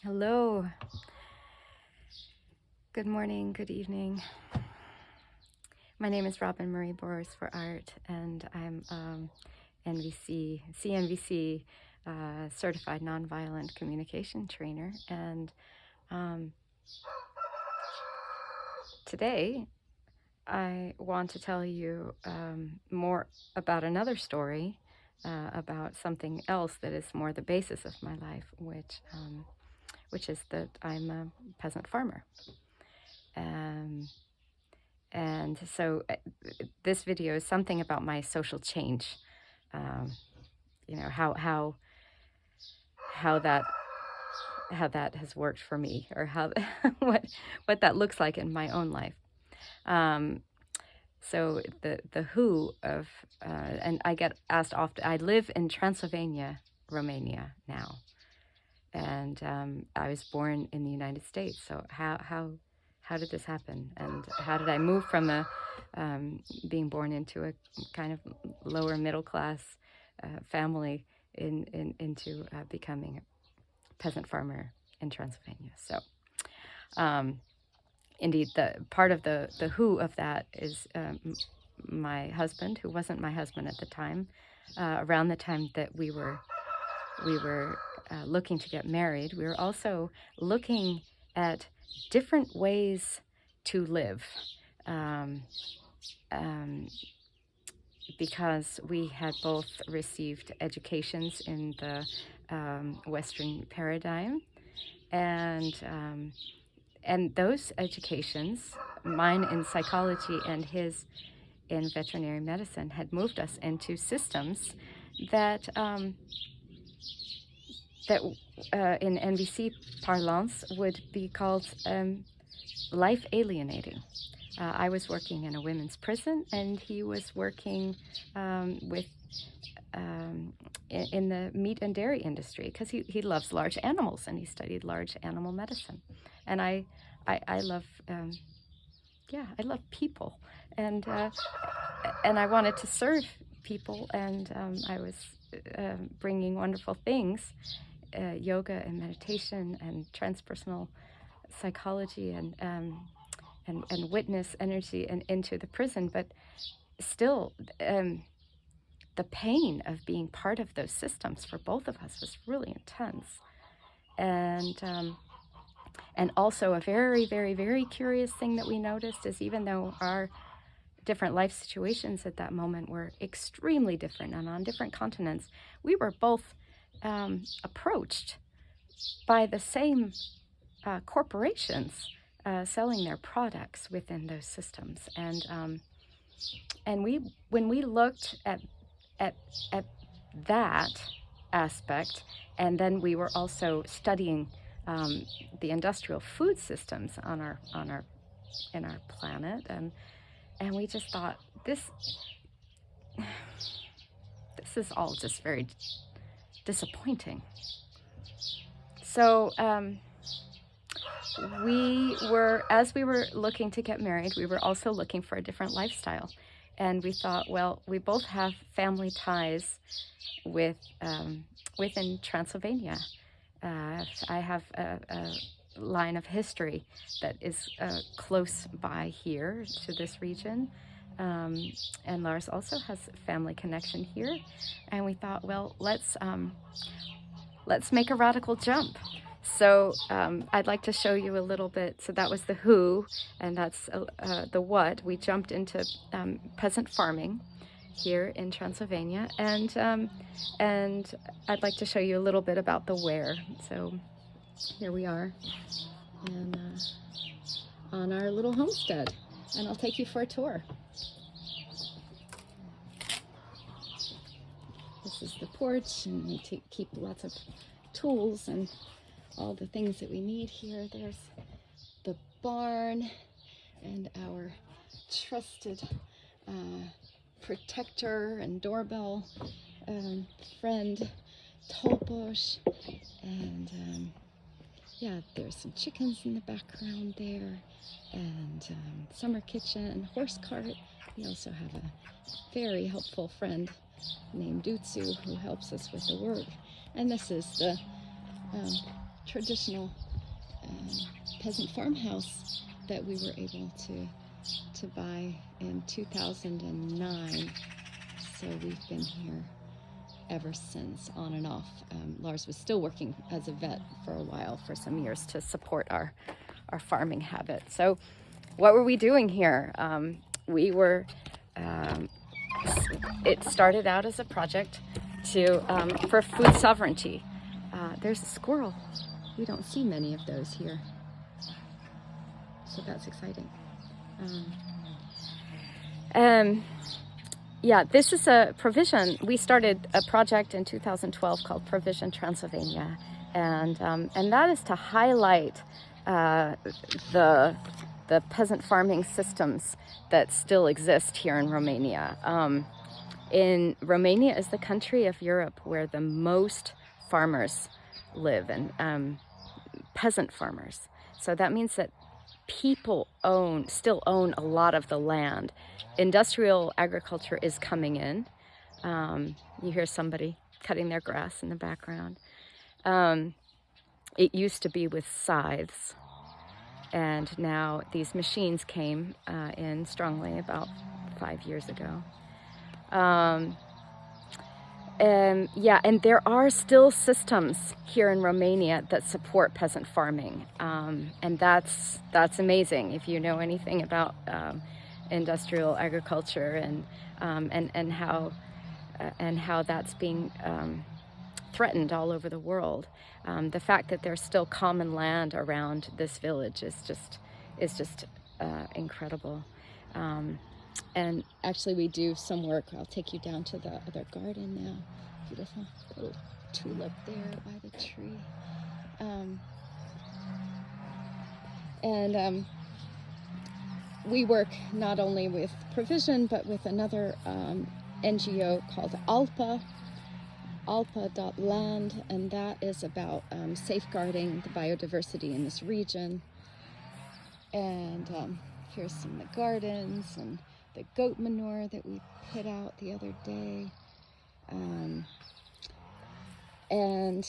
Hello. Good morning, good evening. My name is Robyn Marie Boros for Art, and I'm CNVC certified nonviolent communication trainer. And today I want to tell you more about another story about something else that is more the basis of my life, which is that I'm a peasant farmer. And so this video is something about my social change, how that has worked for me, or how what that looks like in my own life. So the who of and I get asked often. I live in Transylvania, Romania now, and I was born in the United States. So how did this happen, and how did I move from being born into a kind of lower middle class family into becoming a peasant farmer in Transylvania? So indeed, the part of the who of that is my husband, who wasn't my husband at the time. Around the time that we were looking to get married, we were also looking at different ways to live, because we had both received educations in the Western paradigm, and those educations, mine in psychology and his in veterinary medicine, had moved us into systems that in NVC parlance would be called life alienating. I was working in a women's prison, and he was working in the meat and dairy industry, because he loves large animals, and he studied large animal medicine. And I love I love people, and I wanted to serve people, and I was bringing wonderful things, yoga and meditation and transpersonal psychology and witness energy and into the prison. But still, the pain of being part of those systems for both of us was really intense. And also a very, very, very curious thing that we noticed is, even though our different life situations at that moment were extremely different and on different continents, we were both approached by the same corporations selling their products within those systems. And when we looked at that aspect, and then we were also studying the industrial food systems in our planet, and we just thought, this is all just very disappointing. So as we were looking to get married, we were also looking for a different lifestyle. And we thought, well, we both have family ties within Transylvania. I have a line of history that is close by here to this region. And Lars also has family connection here. And we thought, well, let's make a radical jump. So I'd like to show you a little bit. So that was the who, and that's the what. We jumped into peasant farming here in Transylvania, and I'd like to show you a little bit about the where. So here we are, and on our little homestead, and I'll take you for a tour. This is the porch, and we keep lots of tools and all the things that we need here. There's the barn and our trusted protector and doorbell friend, Tolbosch. And yeah, there's some chickens in the background there, and summer kitchen, horse cart. We also have a very helpful friend named Dutsu, who helps us with the work. And this is the traditional peasant farmhouse that we were able to buy in 2009. So we've been here ever since, on and off. Lars was still working as a vet for a while, for some years, to support our farming habit. So what were we doing here? We were, it started out as a project for food sovereignty. There's a squirrel. We don't see many of those here. So that's exciting. Yeah, this is a provision. We started a project in 2012 called Provision Transylvania, and that is to highlight the peasant farming systems that still exist here in Romania. Romania is the country of Europe where the most farmers live, and peasant farmers. So that means that people still own a lot of the land. Industrial agriculture is coming in. You hear somebody cutting their grass in the background. It used to be with scythes, and now these machines came in strongly about 5 years ago. Yeah, and there are still systems here in Romania that support peasant farming, and that's amazing. If you know anything about industrial agriculture and how that's being threatened all over the world, the fact that there's still common land around this village is just incredible. And actually we do some work. I'll take you down to the other garden now. Beautiful little tulip there by the tree. We work not only with Provision, but with another NGO called alpa.land, and that is about safeguarding the biodiversity in this region. And here's some of the gardens and the goat manure that we put out the other day. And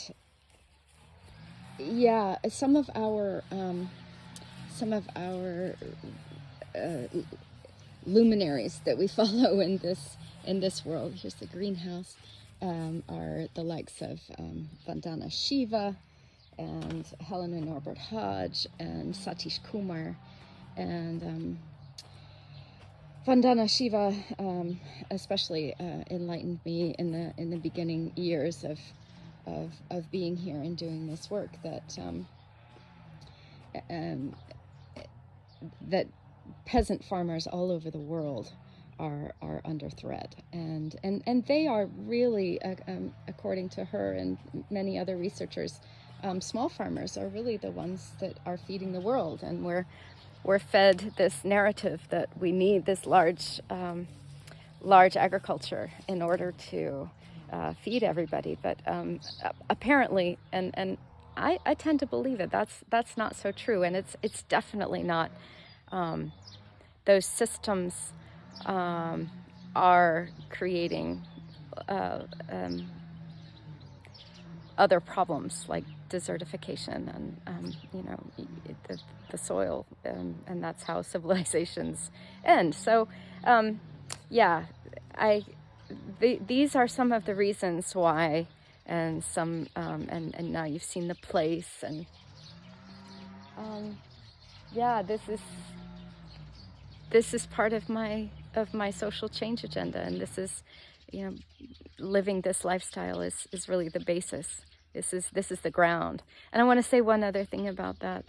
yeah, some of our luminaries that we follow in this world. Here's the greenhouse. Are the likes of Vandana Shiva and Helena Norbert Hodge and Satish Kumar. And Vandana Shiva especially enlightened me in the beginning years of being here and doing this work, that peasant farmers all over the world are under threat, and they are really, according to her and many other researchers, small farmers are really the ones that are feeding the world, and we're fed this narrative that we need this large agriculture in order to feed everybody. But apparently, and I tend to believe it, that's not so true, and it's definitely not. Those systems are creating other problems like desertification and the soil, and that's how civilizations end. So yeah, these are some of the reasons why, and some and now you've seen the place, and yeah, this is part of my social change agenda, and this is, living this lifestyle is really the basis. This is the ground. And I want to say one other thing about that.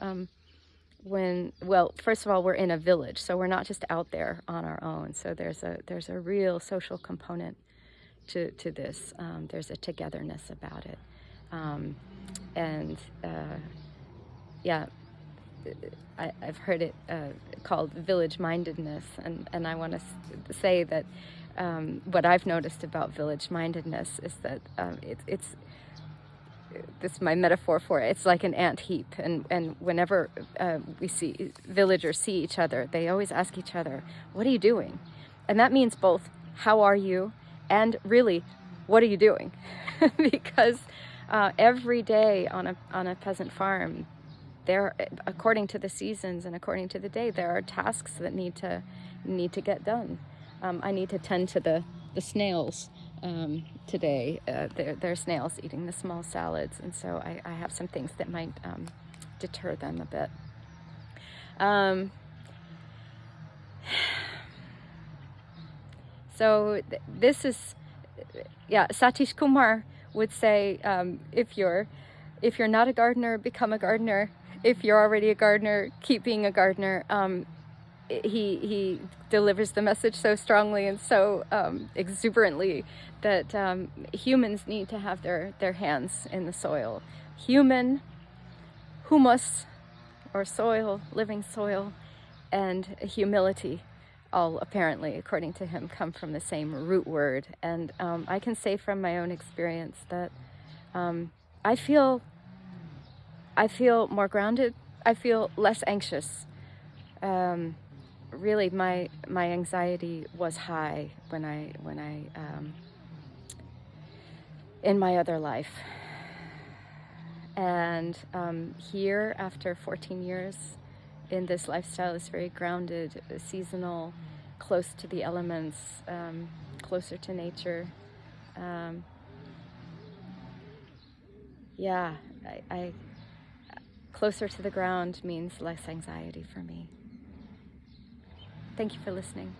First of all, we're in a village, so we're not just out there on our own. So there's a real social component to this. There's a togetherness about it, yeah. I've heard it called village-mindedness, and I want to say that what I've noticed about village-mindedness is that it's this is my metaphor for it. It's like an ant heap, and whenever we see villagers see each other, they always ask each other, "What are you doing?" And that means both, "How are you?" and really, "What are you doing?" Because Every day on a peasant farm, there, according to the seasons and according to the day, there are tasks that need to get done. I need to tend to the snails today. They're snails eating the small salads, and so I have some things that might deter them a bit. So this is, yeah, Satish Kumar would say, if you're not a gardener, become a gardener. If you're already a gardener, keep being a gardener. He delivers the message so strongly and so exuberantly that humans need to have their hands in the soil. Humus, or soil, living soil, and humility, all apparently, according to him, come from the same root word. And I can say from my own experience that I feel more grounded. I feel less anxious. Really, my anxiety was high when I in my other life. And here, after 14 years in this lifestyle, is very grounded, seasonal, close to the elements, closer to nature. Yeah, I closer to the ground means less anxiety for me. Thank you for listening.